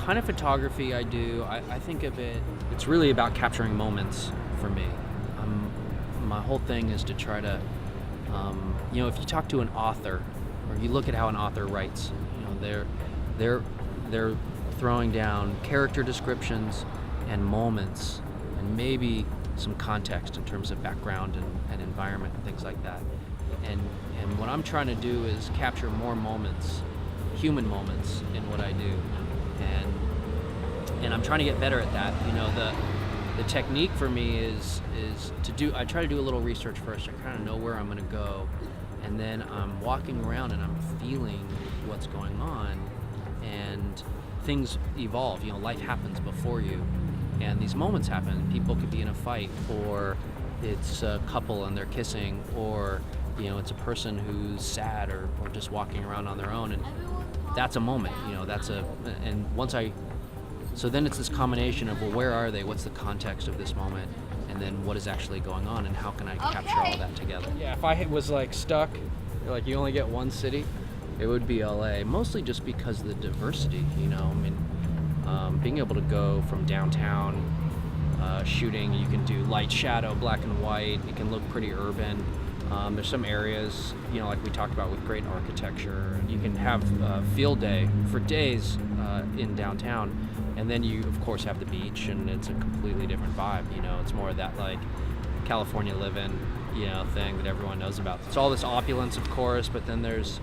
kind of photography I do, I think of it, it's really about capturing moments for me. My whole thing is to try to, if you talk to an author, or you look at how an author writes, they're throwing down character descriptions and moments, and maybe some context in terms of background and environment and things like that. And what I'm trying to do is capture more moments, human moments, in what I do. And I'm trying to get better at that. The technique for me is to do. I try to do a little research first. I kind of know where I'm going to go, and then I'm walking around and I'm feeling what's going on, and things evolve. Life happens before you, and these moments happen. People could be in a fight, or it's a couple and they're kissing, or it's a person who's sad or just walking around on their own, and that's a moment. So then it's this combination of, well, where are they? What's the context of this moment? And then what is actually going on, and how can I capture all that together? Yeah, if I was stuck, you only get one city, it would be LA, mostly just because of the diversity, being able to go from downtown shooting, you can do light, shadow, black and white, it can look pretty urban. There's some areas, like we talked about, with great architecture. You can have field day for days in downtown, and then you, of course, have the beach, and it's a completely different vibe. It's more of that California living, thing that everyone knows about. It's all this opulence, of course, but then there's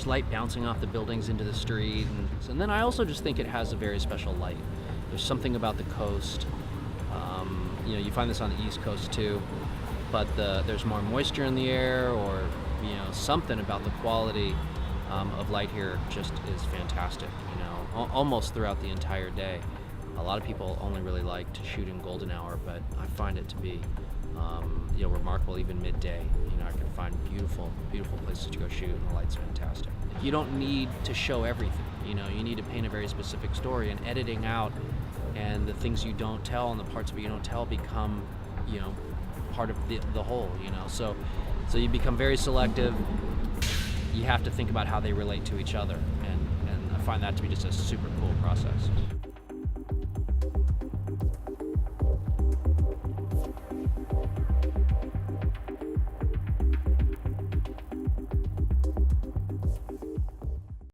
light bouncing off the buildings into the street, and then I also just think it has a very special light. There's something about the coast. You find this on the East Coast too. But there's more moisture in the air, or something about the quality of light here just is fantastic. Almost throughout the entire day. A lot of people only really like to shoot in golden hour, but I find it to be remarkable even midday. I can find beautiful places to go shoot, and the light's fantastic. You don't need to show everything. You need to paint a very specific story, and editing out and the things you don't tell and the parts of it you don't tell become part of the whole, so you become very selective. You have to think about how they relate to each other, and I find that to be just a super cool process.